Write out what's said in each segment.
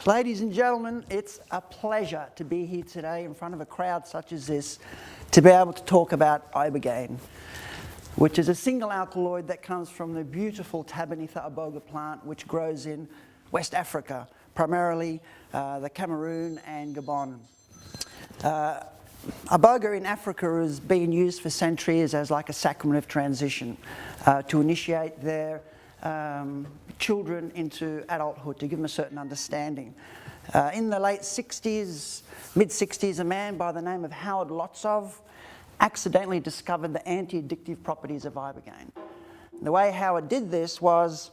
Ladies and gentlemen, it's a pleasure to be here today in front of a crowd such as this to be able to talk about Ibogaine, which is a single alkaloid that comes from the beautiful Tabernathe Iboga plant which grows in West Africa, primarily the Cameroon and Gabon. Iboga in Africa has been used for centuries as like a sacrament of transition to initiate their children into adulthood, to give them a certain understanding. In the late 60s, mid-60s, a man by the name of Howard Lotsof accidentally discovered the anti-addictive properties of Ibogaine. The way Howard did this was,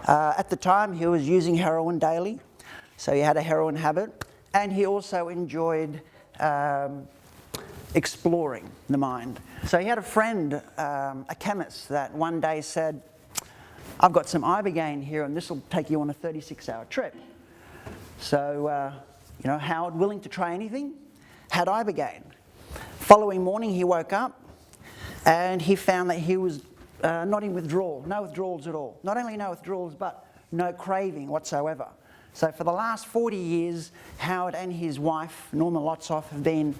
at the time he was using heroin daily, so he had a heroin habit, and he also enjoyed exploring the mind. So he had a friend, a chemist, that one day said, "I've got some Ibogaine here and this will take you on a 36-hour trip." So, Howard, willing to try anything, had Ibogaine. Following morning he woke up and he found that he was not in withdrawal, no withdrawals at all. Not only no withdrawals, but no craving whatsoever. So for the last 40 years, Howard and his wife, Norma Lotsof, have been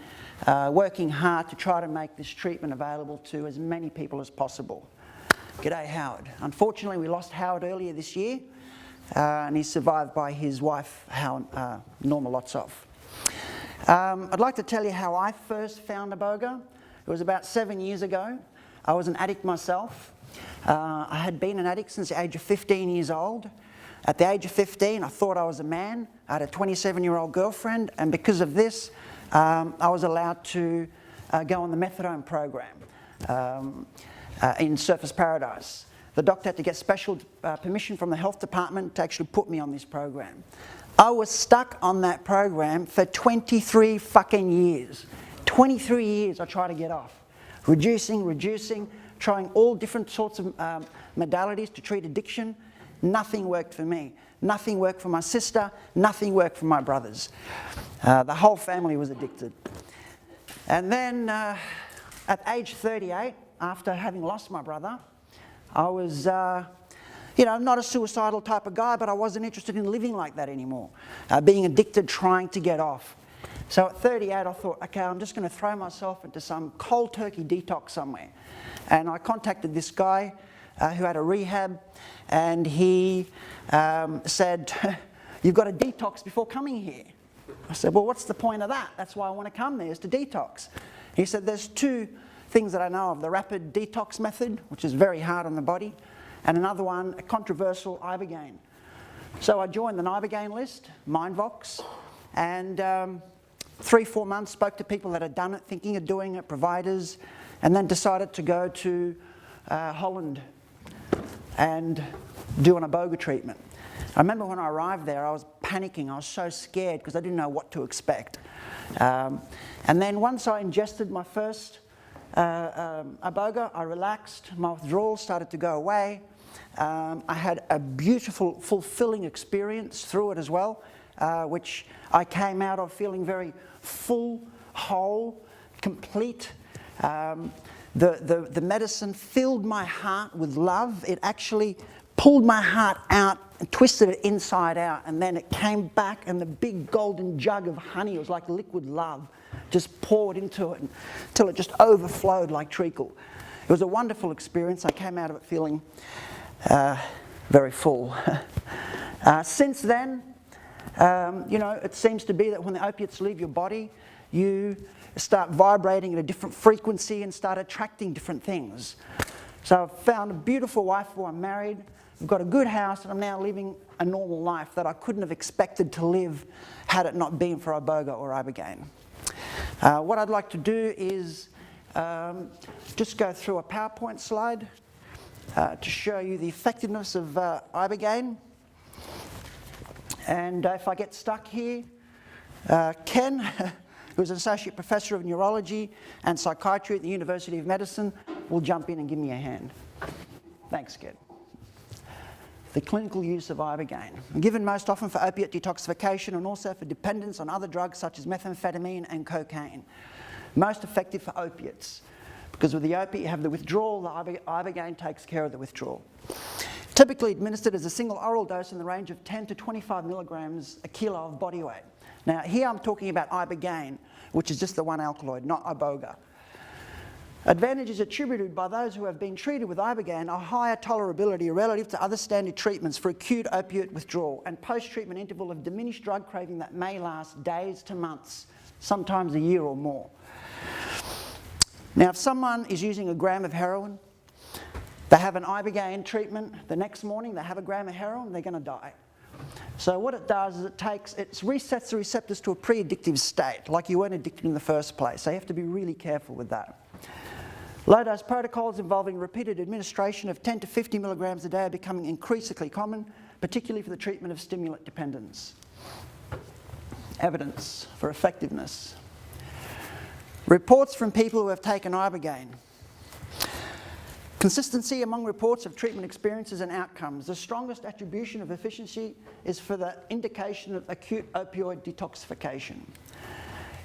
working hard to try to make this treatment available to as many people as possible. G'day, Howard. Unfortunately, we lost Howard earlier this year, and he's survived by his wife, Norma Lotsof. I'd like to tell you how I first found Iboga. It was about 7 years ago. I was an addict myself. I had been an addict since the age of 15 years old. At the age of 15, I thought I was a man. I had a 27-year-old girlfriend, and because of this, I was allowed to go on the methadone program in Surfers Paradise. The doctor had to get special permission from the health department to actually put me on this program. I was stuck on that program for 23 fucking years. 23 years I tried to get off. Reducing, trying all different sorts of modalities to treat addiction. Nothing worked for me. Nothing worked for my sister. Nothing worked for my brothers. The whole family was addicted. And then at age 38, after having lost my brother, I was, not a suicidal type of guy, but I wasn't interested in living like that anymore. Being addicted, trying to get off. So at 38, I thought, okay, I'm just going to throw myself into some cold turkey detox somewhere. And I contacted this guy who had a rehab, and he said, "You've got to detox before coming here." I said, "Well, what's the point of that? That's why I want to come there, is to detox." He said, "There's two things that I know of: the rapid detox method, which is very hard on the body, and another one, a controversial Ibogaine." So I joined the Ibogaine list, Mindvox, and 3-4 months spoke to people that had done it, thinking of doing it, providers, and then decided to go to Holland and do an Iboga treatment. I remember when I arrived there, I was panicking. I was so scared because I didn't know what to expect. And then once I ingested my first Iboga, I relaxed. My withdrawals started to go away. I had a beautiful, fulfilling experience through it as well, which I came out of feeling very full, whole, complete. The medicine filled my heart with love. It actually pulled my heart out and twisted it inside out, and then it came back, and the big golden jug of honey, it was like liquid love, just poured into it until it just overflowed like treacle. It was a wonderful experience. I came out of it feeling very full. Since then, it seems to be that when the opiates leave your body, you start vibrating at a different frequency and start attracting different things. So I've found a beautiful wife who I'm married. I've got a good house, and I'm now living a normal life that I couldn't have expected to live had it not been for Iboga or Ibogaine. What I'd like to do is just go through a PowerPoint slide to show you the effectiveness of Ibogaine. And if I get stuck here, Ken, who's an associate professor of neurology and psychiatry at the University of Medicine, will jump in and give me a hand. Thanks, Ken. The clinical use of Ibogaine. Given most often for opiate detoxification and also for dependence on other drugs such as methamphetamine and cocaine. Most effective for opiates, because with the opiate you have the withdrawal, the Ibogaine takes care of the withdrawal. typically administered as a single oral dose in the range of 10 to 25 milligrams a kilo of body weight. Now here I'm talking about Ibogaine, which is just the one alkaloid, not Iboga. Advantages attributed by those who have been treated with Ibogaine are higher tolerability relative to other standard treatments for acute opiate withdrawal and post-treatment interval of diminished drug craving that may last days to months, sometimes a year or more. Now, if someone is using a gram of heroin, they have an Ibogaine treatment, the next morning they have a gram of heroin, they're going to die. So what it does is it resets the receptors to a pre-addictive state, like you weren't addicted in the first place. So you have to be really careful with that. Low-dose protocols involving repeated administration of 10 to 50 milligrams a day are becoming increasingly common, particularly for the treatment of stimulant dependence. Evidence for effectiveness. Reports from people who have taken Ibogaine. Consistency among reports of treatment experiences and outcomes. The strongest attribution of efficiency is for the indication of acute opioid detoxification.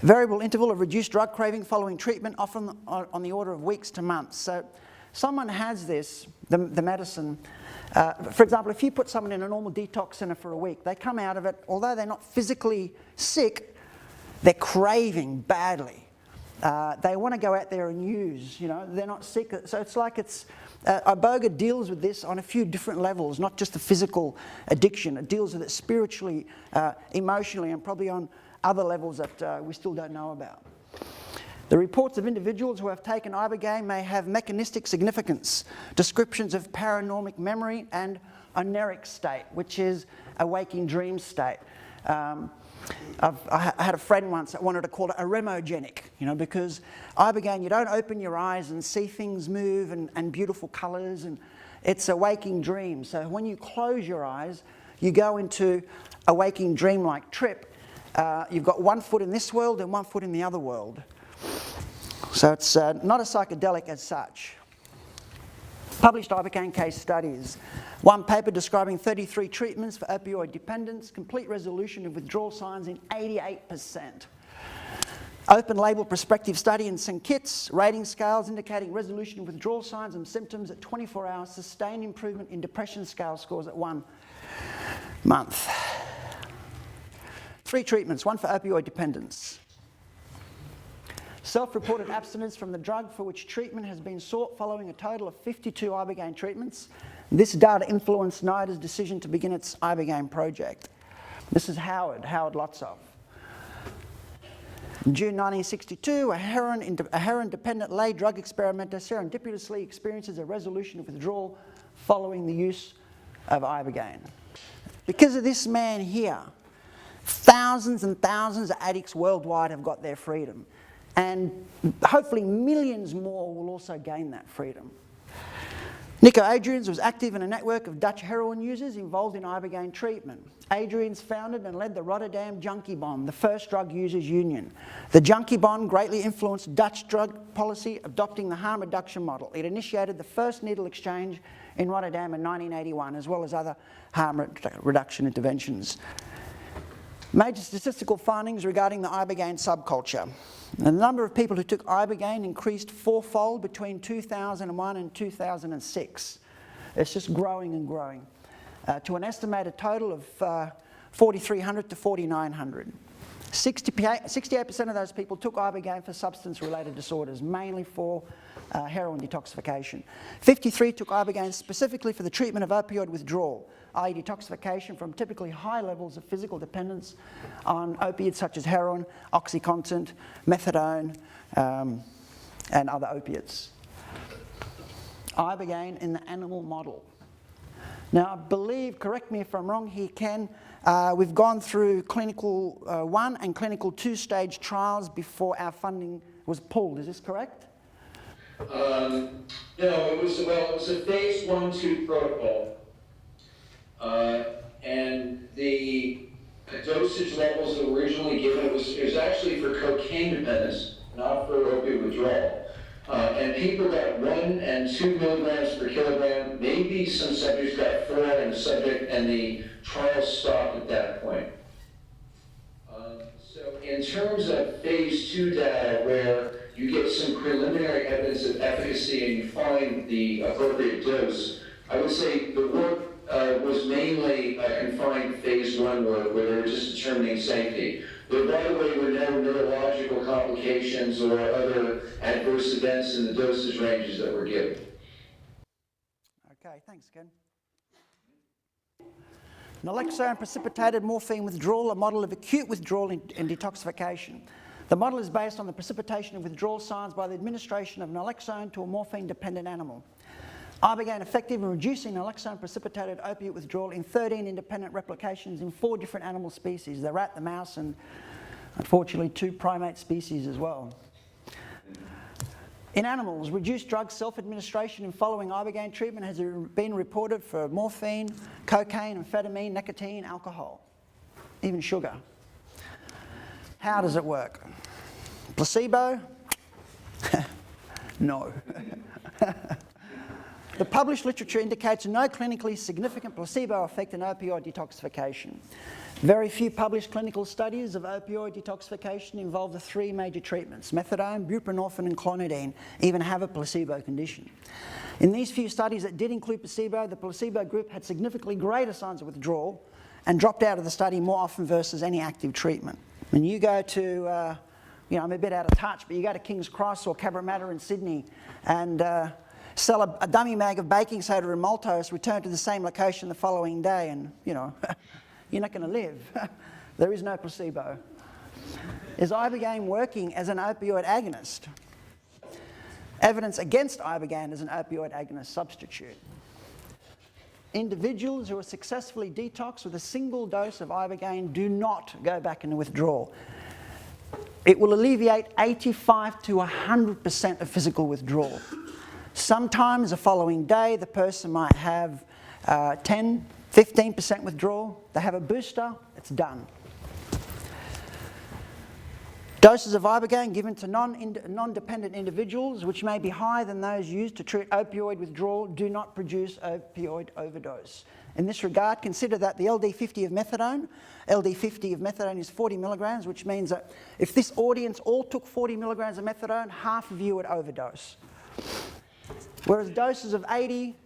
Variable interval of reduced drug craving following treatment, often on the order of weeks to months. So someone has this, the medicine. For example, if you put someone in a normal detox center for a week, they come out of it, although they're not physically sick, they're craving badly. They want to go out there and use, they're not sick. So it's like Iboga deals with this on a few different levels, not just the physical addiction. It deals with it spiritually, emotionally, and probably on other levels that we still don't know about. The reports of individuals who have taken Ibogaine may have mechanistic significance, descriptions of paranormic memory and oneiric state, which is a waking dream state. I had a friend once that wanted to call it eremogenic, because Ibogaine, you don't open your eyes and see things move and beautiful colours, and it's a waking dream. So when you close your eyes, you go into a waking dream-like trip. You've got one foot in this world and one foot in the other world. So it's not a psychedelic as such. Published Ibogaine case studies. One paper describing 33 treatments for opioid dependence, complete resolution of withdrawal signs in 88%. Open label prospective study in St. Kitts, rating scales indicating resolution of withdrawal signs and symptoms at 24 hours, sustained improvement in depression scale scores at 1 month. 3 treatments, one for opioid dependence. Self-reported abstinence from the drug for which treatment has been sought following a total of 52 Ibogaine treatments. This data influenced NIDA's decision to begin its Ibogaine project. This is Howard Lotsof. In June 1962, a heroin-dependent lay drug experimenter serendipitously experiences a resolution of withdrawal following the use of Ibogaine. Because of this man here, thousands and thousands of addicts worldwide have got their freedom. And hopefully millions more will also gain that freedom. Nico Adriaens was active in a network of Dutch heroin users involved in Ibogaine treatment. Adriaens founded and led the Rotterdam Junkie Bond, the first drug users union. The Junkie Bond greatly influenced Dutch drug policy, adopting the harm reduction model. It initiated the first needle exchange in Rotterdam in 1981, as well as other harm reduction interventions. Major statistical findings regarding the Ibogaine subculture. The number of people who took Ibogaine increased 4-fold between 2001 and 2006. It's just growing and growing, to an estimated total of 4,300 to 4,900. 68% of those people took Ibogaine for substance-related disorders, mainly for heroin detoxification. 53 took Ibogaine specifically for the treatment of opioid withdrawal, i.e. detoxification from typically high levels of physical dependence on opiates such as heroin, OxyContin, methadone, and other opiates. Ibogaine in the animal model. Now, I believe, correct me if I'm wrong here, Ken, we've gone through clinical 1 and clinical 2 stage trials before our funding was pulled. Is this correct? No, it was a phase 1-2 protocol. And the dosage levels that were originally given, it was actually for cocaine dependence, not for opioid withdrawal. And people got 1 and 2 milligrams per kilogram. Maybe some subjects got 4 and the trial stopped at that point. So in terms of phase 2 data, where you get some preliminary evidence of efficacy and you find the appropriate dose, I would say the work was mainly confined phase 1 work where they were just determining safety. There, by the way, were no neurological complications or other adverse events in the dosage ranges that were given. Okay, thanks, Ken. Naloxone precipitated morphine withdrawal, a model of acute withdrawal and detoxification. The model is based on the precipitation of withdrawal signs by the administration of naloxone to a morphine-dependent animal. Ibogaine effective in reducing naloxone-precipitated opiate withdrawal in 13 independent replications in 4 different animal species, the rat, the mouse, and unfortunately 2 primate species as well. In animals, reduced drug self-administration in following Ibogaine treatment has been reported for morphine, cocaine, amphetamine, nicotine, alcohol, even sugar. How does it work? Placebo? No. The published literature indicates no clinically significant placebo effect in opioid detoxification. Very few published clinical studies of opioid detoxification involve the 3 major treatments, methadone, buprenorphine and clonidine, even have a placebo condition. In these few studies that did include placebo, the placebo group had significantly greater signs of withdrawal and dropped out of the study more often versus any active treatment. When you go to, I'm a bit out of touch, but you go to King's Cross or Cabramatta in Sydney and sell a dummy mag of baking soda and maltose, return to the same location the following day and, you're not going to live. There is no placebo. Is Ibogaine working as an opioid agonist? Evidence against Ibogaine as an opioid agonist substitute. Individuals who are successfully detoxed with a single dose of Ibogaine do not go back into withdrawal. It will alleviate 85 to 100% of physical withdrawal. Sometimes the following day the person might have 10, 15% withdrawal. They have a booster, it's done. Doses of Ibogaine given to non-dependent individuals, which may be higher than those used to treat opioid withdrawal, do not produce opioid overdose. In this regard, consider that the LD50 of methadone is 40 milligrams, which means that if this audience all took 40 milligrams of methadone, half of you would overdose. Whereas doses of 80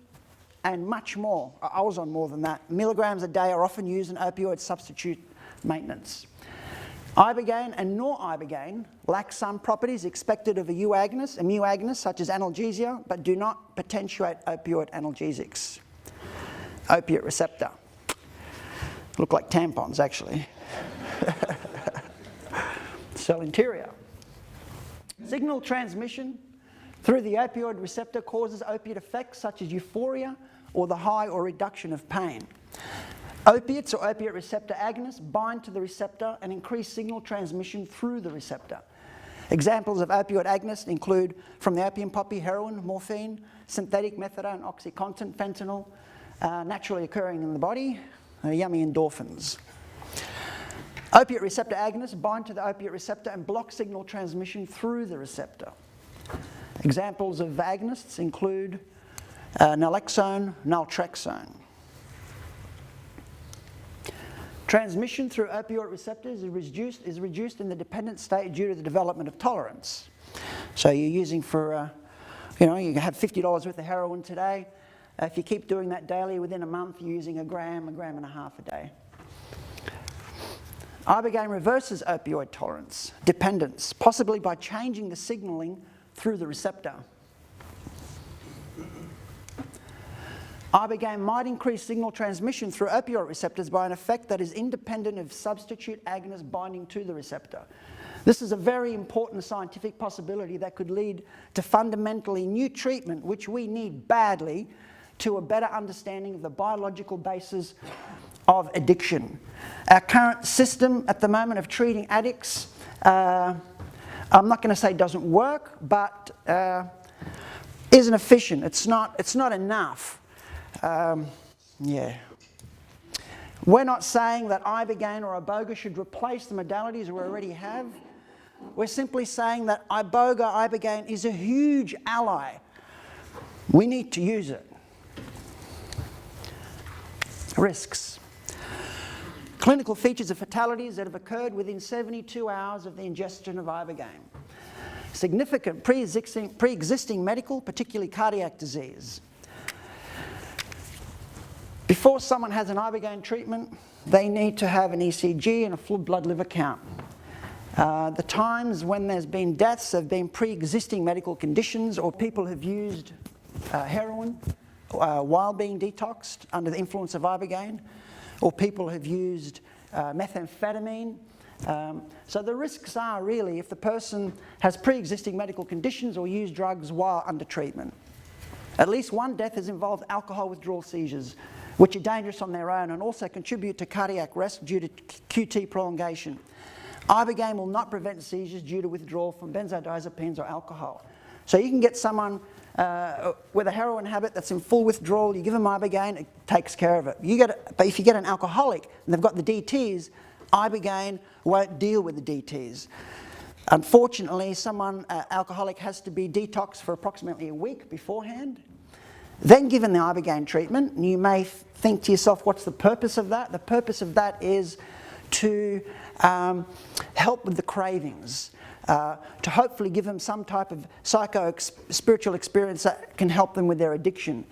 and much more, I was on more than that, milligrams a day are often used in opioid substitute maintenance. Ibogaine and nor-Ibogaine lack some properties expected of a mu agonist such as analgesia, but do not potentiate opioid analgesics. Opiate receptor. Look like tampons, actually. Cell interior. Signal transmission through the opioid receptor causes opiate effects such as euphoria or the high or reduction of pain. Opiates or opiate receptor agonists bind to the receptor and increase signal transmission through the receptor. Examples of opioid agonists include from the opium poppy, heroin, morphine, synthetic methadone, OxyContin, fentanyl, naturally occurring in the body, yummy endorphins. Opiate receptor agonists bind to the opiate receptor and block signal transmission through the receptor. Examples of agonists include naloxone, naltrexone. Transmission through opioid receptors is reduced in the dependent state due to the development of tolerance. So you're using for, you have $50 worth of heroin today. If you keep doing that daily, within a month you're using a gram and a half a day. Ibogaine reverses opioid tolerance, dependence, possibly by changing the signaling through the receptor. Ibogaine might increase signal transmission through opioid receptors by an effect that is independent of substitute agonist binding to the receptor. This is a very important scientific possibility that could lead to fundamentally new treatment, which we need badly, to a better understanding of the biological basis of addiction. Our current system at the moment of treating addicts, I'm not going to say doesn't work, but isn't efficient. It's not enough. We're not saying that Ibogaine or Iboga should replace the modalities we already have. We're simply saying that Ibogaine is a huge ally. We need to use it. Risks. Clinical features of fatalities that have occurred within 72 hours of the ingestion of Ibogaine. Significant pre-existing medical, particularly cardiac disease. Before someone has an Ibogaine treatment, they need to have an ECG and a full blood liver count. The times when there's been deaths have been pre-existing medical conditions, or people have used heroin while being detoxed under the influence of Ibogaine, or people have used methamphetamine. So the risks are really if the person has pre-existing medical conditions or used drugs while under treatment. At least one death has involved alcohol withdrawal seizures, which are dangerous on their own and also contribute to cardiac arrest due to QT prolongation. Ibogaine will not prevent seizures due to withdrawal from benzodiazepines or alcohol. So you can get someone with a heroin habit that's in full withdrawal, you give them Ibogaine, it takes care of it. But if you get an alcoholic and they've got the DTs, Ibogaine won't deal with the DTs. Unfortunately, someone alcoholic has to be detoxed for approximately a week beforehand, then given the Ibogaine treatment. And you may think to yourself, what's the purpose of that? The purpose of that is to help with the cravings, to hopefully give them some type of spiritual experience that can help them with their addiction,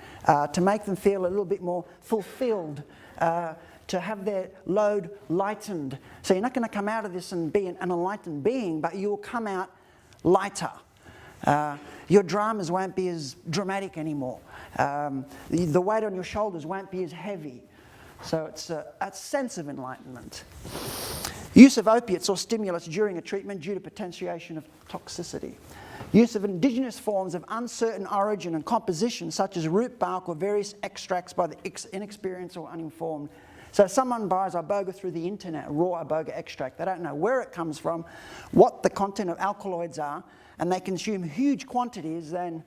to make them feel a little bit more fulfilled, to have their load lightened. So you're not going to come out of this and be an enlightened being, but you'll come out lighter. Your dramas won't be as dramatic anymore. The weight on your shoulders won't be as heavy. So it's a sense of enlightenment. Use of opiates or stimulants during a treatment due to potentiation of toxicity. Use of indigenous forms of uncertain origin and composition, such as root bark or various extracts by the inexperienced or uninformed. So someone buys Iboga through the internet, raw Iboga extract. They don't know where it comes from, what the content of alkaloids are, and they consume huge quantities, then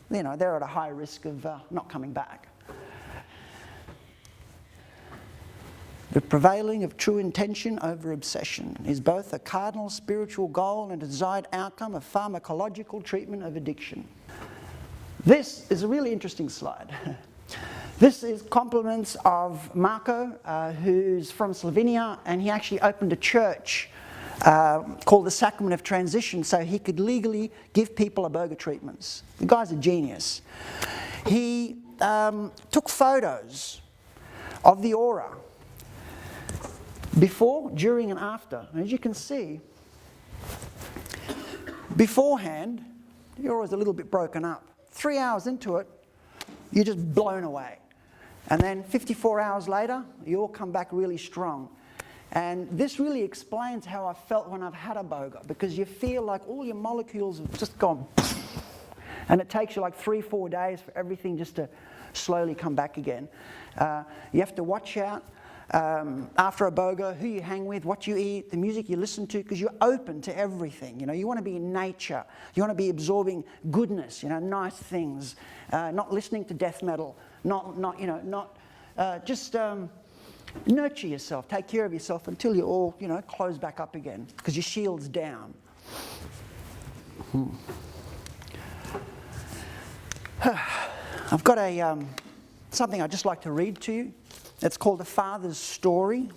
they're at a high risk of not coming back. The prevailing of true intention over obsession is both a cardinal spiritual goal and a desired outcome of pharmacological treatment of addiction. This is a really interesting slide. This is compliments of Marco, who's from Slovenia, and he actually opened a church called the Sacrament of Transition so he could legally give people Iboga treatments. The guy's a genius. He took photos of the aura before, during and after. And as you can see, beforehand, the aura's a little bit broken up. 3 hours into it, you're just blown away. And then 54 hours later, you all come back really strong. And this really explains how I felt when I've had Iboga, because you feel like all your molecules have just gone, and it takes you like 3-4 days for everything just to slowly come back again. You have to watch out after Iboga, who you hang with, what you eat, the music you listen to, because you're open to everything. You want to be in nature. You want to be absorbing goodness, nice things, not listening to death metal, just nurture yourself, take care of yourself until you all, close back up again, because your shield's down. I've got something I'd just like to read to you. It's called A Father's Story.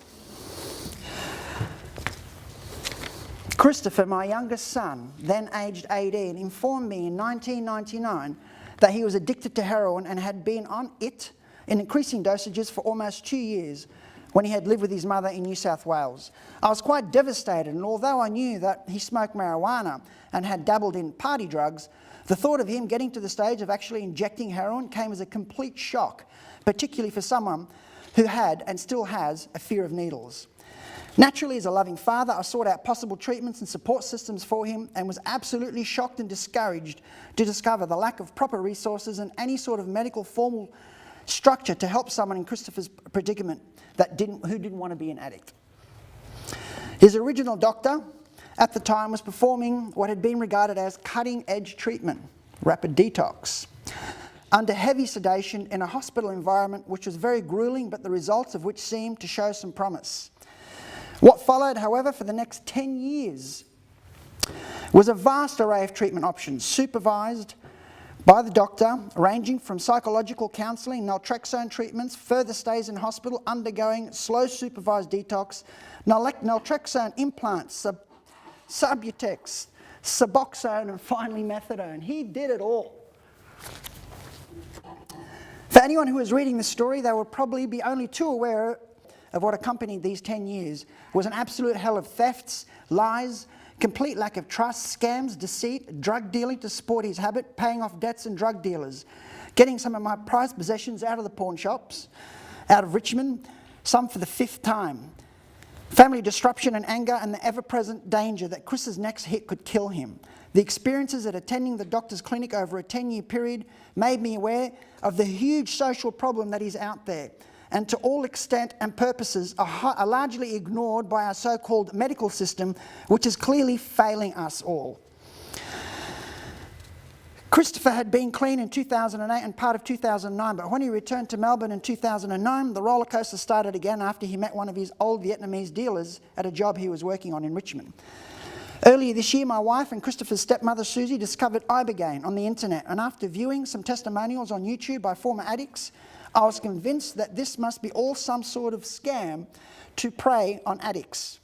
Christopher, my youngest son, then aged 18, informed me in 1999 that he was addicted to heroin and had been on it in increasing dosages for almost 2 years when he had lived with his mother in New South Wales. I was quite devastated, and although I knew that he smoked marijuana and had dabbled in party drugs, the thought of him getting to the stage of actually injecting heroin came as a complete shock, particularly for someone who had and still has a fear of needles. Naturally, as a loving father, I sought out possible treatments and support systems for him and was absolutely shocked and discouraged to discover the lack of proper resources and any sort of medical formal structure to help someone in Christopher's predicament who didn't want to be an addict. His original doctor at the time was performing what had been regarded as cutting-edge treatment, rapid detox, under heavy sedation in a hospital environment which was very grueling, but the results of which seemed to show some promise. What followed, however, for the next 10 years was a vast array of treatment options supervised by the doctor, ranging from psychological counselling, naltrexone treatments, further stays in hospital, undergoing slow supervised detox, naltrexone implants, Subutex, Suboxone, and finally methadone. He did it all. For anyone who is reading this story, they will probably be only too aware of what accompanied these 10 years was an absolute hell of thefts, lies, complete lack of trust, scams, deceit, drug dealing to support his habit, paying off debts and drug dealers, getting some of my prized possessions out of the pawn shops, out of Richmond, some for the 5th time. Family disruption and anger and the ever-present danger that Chris's next hit could kill him. The experiences at attending the doctor's clinic over a 10-year period made me aware of the huge social problem that is out there, and to all extent and purposes are largely ignored by our so-called medical system, which is clearly failing us all. Christopher had been clean in 2008 and part of 2009, but when he returned to Melbourne in 2009, the roller coaster started again after he met one of his old Vietnamese dealers at a job he was working on in Richmond. Earlier this year, my wife and Christopher's stepmother Susie discovered Ibogaine on the internet, and after viewing some testimonials on YouTube by former addicts, I was convinced that this must be all some sort of scam to prey on addicts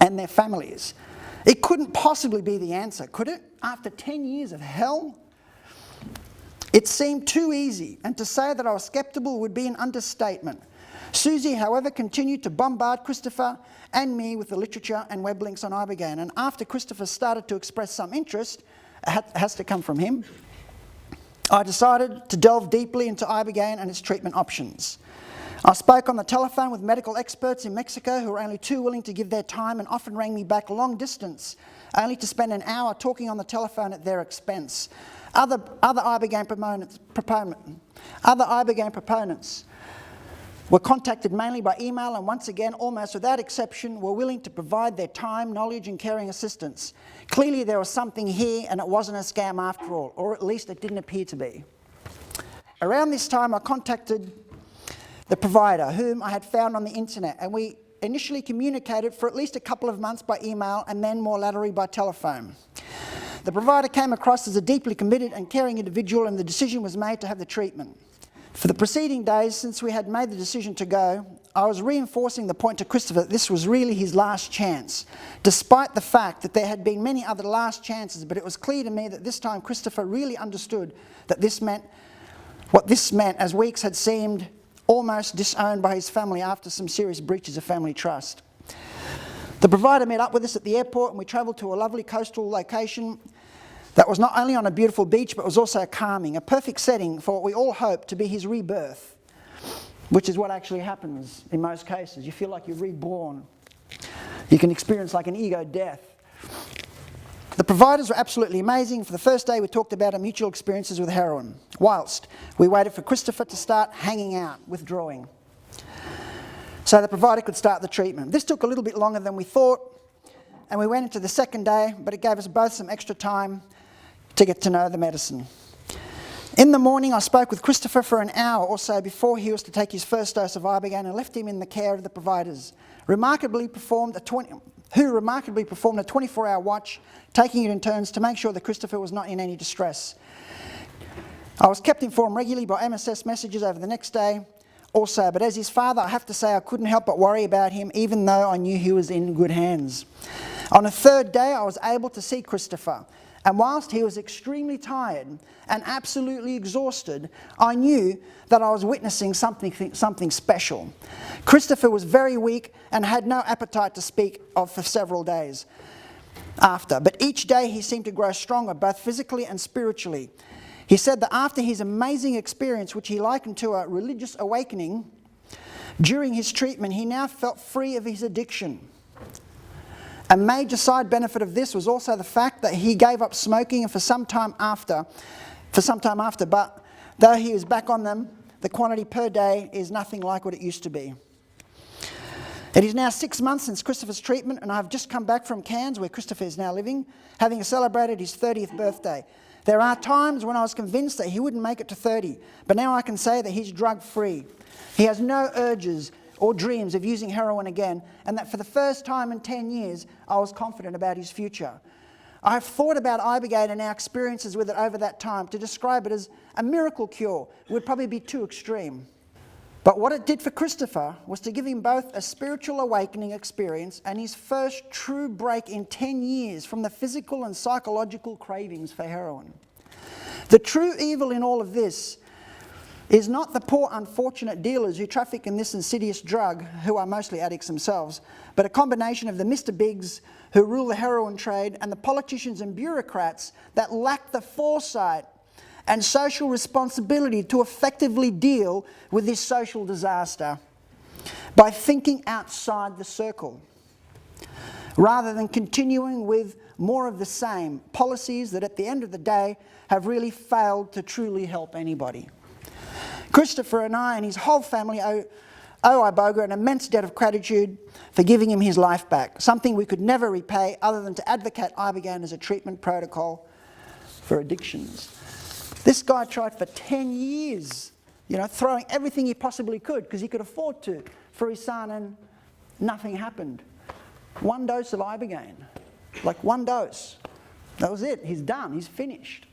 and their families. It couldn't possibly be the answer, could it? After 10 years of hell? It seemed too easy, and to say that I was sceptical would be an understatement. Susie, however, continued to bombard Christopher and me with the literature and web links on Ibogaine, and after Christopher started to express some interest, it has to come from him, I decided to delve deeply into Ibogaine and its treatment options. I spoke on the telephone with medical experts in Mexico who were only too willing to give their time and often rang me back long distance, only to spend an hour talking on the telephone at their expense. Other Ibogaine proponents were contacted mainly by email and once again, almost without exception, were willing to provide their time, knowledge and caring assistance. Clearly there was something here and it wasn't a scam after all, or at least it didn't appear to be. Around this time I contacted the provider whom I had found on the internet, and we initially communicated for at least a couple of months by email and then more latterly by telephone. The provider came across as a deeply committed and caring individual, and the decision was made to have the treatment. For the preceding days, since we had made the decision to go, I was reinforcing the point to Christopher that this was really his last chance, despite the fact that there had been many other last chances, but it was clear to me that this time Christopher really understood that what this meant, as weeks had seemed almost disowned by his family after some serious breaches of family trust. The provider met up with us at the airport and we travelled to a lovely coastal location that was not only on a beautiful beach but was also calming, a perfect setting for what we all hope to be his rebirth, which is what actually happens in most cases. You feel like you're reborn. You can experience like an ego death. The providers were absolutely amazing. For the first day we talked about our mutual experiences with heroin, whilst we waited for Christopher to start hanging out, withdrawing, so the provider could start the treatment. This took a little bit longer than we thought, and we went into the second day, but it gave us both some extra time to get to know the medicine. In the morning I spoke with Christopher for an hour or so before he was to take his first dose of Ibogaine and left him in the care of the providers, who remarkably performed a 24-hour watch, taking it in turns to make sure that Christopher was not in any distress. I was kept informed regularly by MSS messages over the next day also, but as his father I have to say I couldn't help but worry about him, even though I knew he was in good hands. On a third day I was able to see Christopher, and whilst he was extremely tired and absolutely exhausted, I knew that I was witnessing something special. Christopher was very weak and had no appetite to speak of for several days after, but each day he seemed to grow stronger, both physically and spiritually. He said that after his amazing experience, which he likened to a religious awakening, during his treatment he now felt free of his addiction. A major side benefit of this was also the fact that he gave up smoking for some time after, but though he is back on them, the quantity per day is nothing like what it used to be. It is now 6 months since Christopher's treatment, and I have just come back from Cairns, where Christopher is now living, having celebrated his 30th birthday. There are times when I was convinced that he wouldn't make it to 30, but now I can say that he's drug-free. He has no urges or dreams of using heroin again, and that for the first time in 10 years, I was confident about his future. I have thought about Ibogaine and our experiences with it over that time. To describe it as a miracle cure would probably be too extreme. But what it did for Christopher was to give him both a spiritual awakening experience and his first true break in 10 years from the physical and psychological cravings for heroin. The true evil in all of this is not the poor unfortunate dealers who traffic in this insidious drug, who are mostly addicts themselves, but a combination of the Mr. Bigs who rule the heroin trade and the politicians and bureaucrats that lack the foresight and social responsibility to effectively deal with this social disaster by thinking outside the circle, rather than continuing with more of the same policies that at the end of the day have really failed to truly help anybody. Christopher and I and his whole family owe Iboga an immense debt of gratitude for giving him his life back, something we could never repay other than to advocate Ibogaine as a treatment protocol for addictions. This guy tried for 10 years, you know, throwing everything he possibly could, because he could afford to, for his son, and nothing happened. One dose of Ibogaine, like one dose. That was it. He's done. He's finished.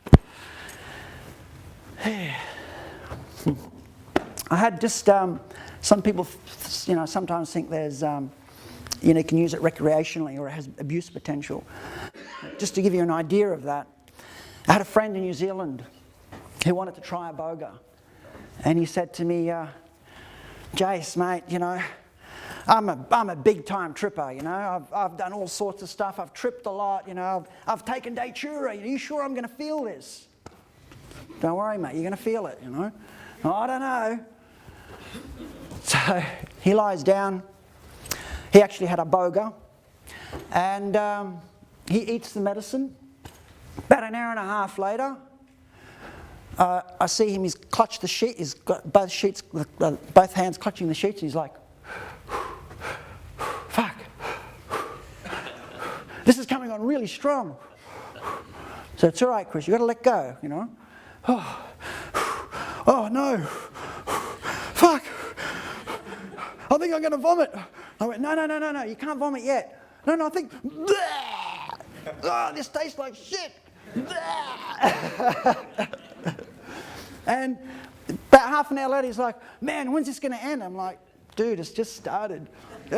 I had just some people, you know, sometimes think there's, you know, you can use it recreationally or it has abuse potential. Just to give you an idea of that, I had a friend in New Zealand who wanted to try Iboga, and he said to me, "Jace, mate, you know, I'm a big time tripper, you know. I've done all sorts of stuff. I've tripped a lot, you know. I've taken Datura. Are you sure I'm going to feel this?" "Don't worry, mate. You're going to feel it, you know." "Oh, I don't know." So he lies down. He actually had Iboga, and he eats the medicine. About an hour and a half later, I see him. He's clutched the sheet. He's got both sheets, both hands clutching the sheets. He's like, "Fuck, this is coming on really strong." So it's all right, Chris. You got to let go, you know. Oh no, fuck! I think I'm going to vomit. I went, no, you can't vomit yet. No, I think, oh, this tastes like shit. And about half an hour later, he's like, "Man, when's this going to end?" I'm like, "Dude, it's just started." You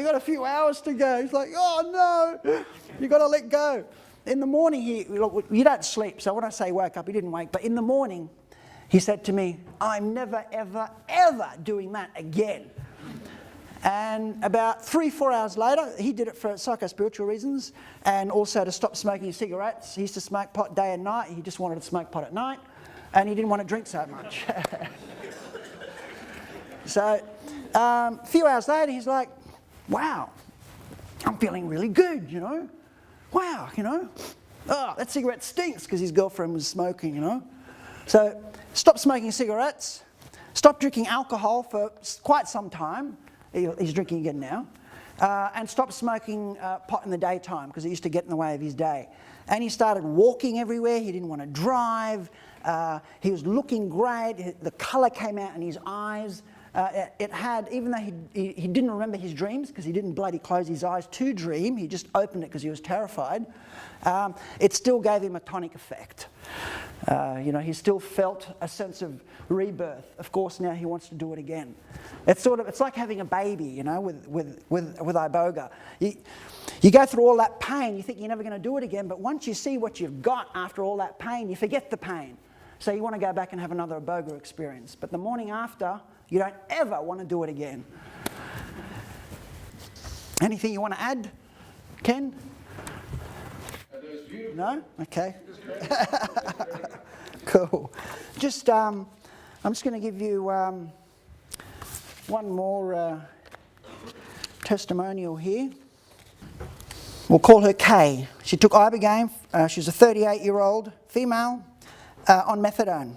got a few hours to go. He's like, "Oh no, you got to let go." In the morning, you don't sleep, so when I say woke up, he didn't wake, but in the morning, he said to me, "I'm never, ever, ever doing that again." And about 3-4 hours later, he did it for psycho-spiritual reasons and also to stop smoking cigarettes. He used to smoke pot day and night. He just wanted to smoke pot at night, and he didn't want to drink so much. So a few hours later, he's like, "Wow, I'm feeling really good, you know. Wow, you know. Oh, that cigarette stinks," because his girlfriend was smoking, you know. So stopped smoking cigarettes, stopped drinking alcohol for quite some time. He's drinking again now. And stopped smoking pot in the daytime because it used to get in the way of his day. And he started walking everywhere. He didn't want to drive. He was looking great. The colour came out in his eyes. It had, even though he didn't remember his dreams because he didn't bloody close his eyes to dream, he just opened it because he was terrified, it still gave him a tonic effect. You know, he still felt a sense of rebirth. Of course, now he wants to do it again. It's like having a baby, you know, with Iboga. You go through all that pain, you think you're never going to do it again, but once you see what you've got after all that pain, you forget the pain. So you want to go back and have another Iboga experience. But the morning after, you don't ever want to do it again. Anything you want to add, Ken? No? Okay. Cool. Just, I'm just going to give you one more testimonial here. We'll call her Kay. She took Ibogaine. She's a 38-year-old female on methadone.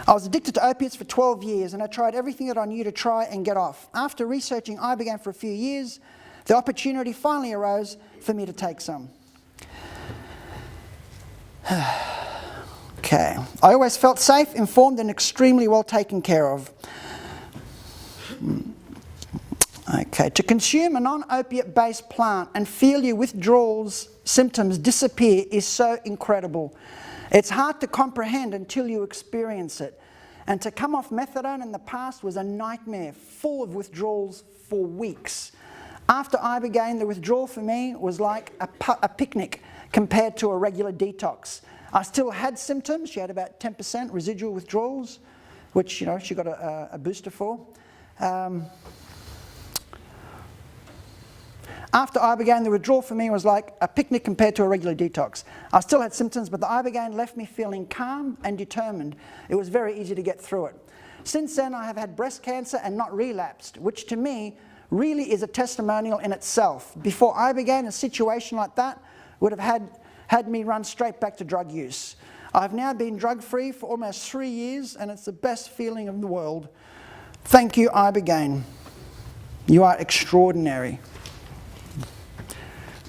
"I was addicted to opiates for 12 years and I tried everything that I knew to try and get off. After researching Ibogaine for a few years, the opportunity finally arose for me to take some." Okay. "I always felt safe, informed and extremely well taken care of." Okay. "To consume a non-opiate based plant and feel your withdrawals symptoms disappear is so incredible. It's hard to comprehend until you experience it. And to come off methadone in the past was a nightmare, full of withdrawals for weeks. After Ibogaine, the withdrawal for me was like a picnic compared to a regular detox. I still had symptoms. She had about 10% residual withdrawals, which, she got a booster for. After Ibogaine, the withdrawal for me was like a picnic compared to a regular detox. I still had symptoms, but the Ibogaine left me feeling calm and determined. It was very easy to get through it. Since then, I have had breast cancer and not relapsed, which to me really is a testimonial in itself. Before Ibogaine, a situation like that would have had me run straight back to drug use. I've now been drug-free for almost 3 years, and it's the best feeling in the world. Thank you, Ibogaine. You are extraordinary.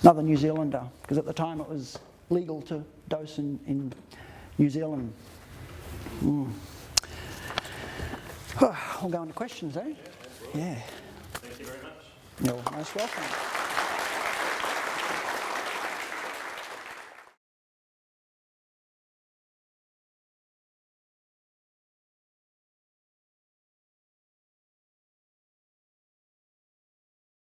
Another New Zealander, because at the time it was legal to dose in New Zealand. We'll go on to questions, eh? Yeah. Thank you very much. You're most welcome.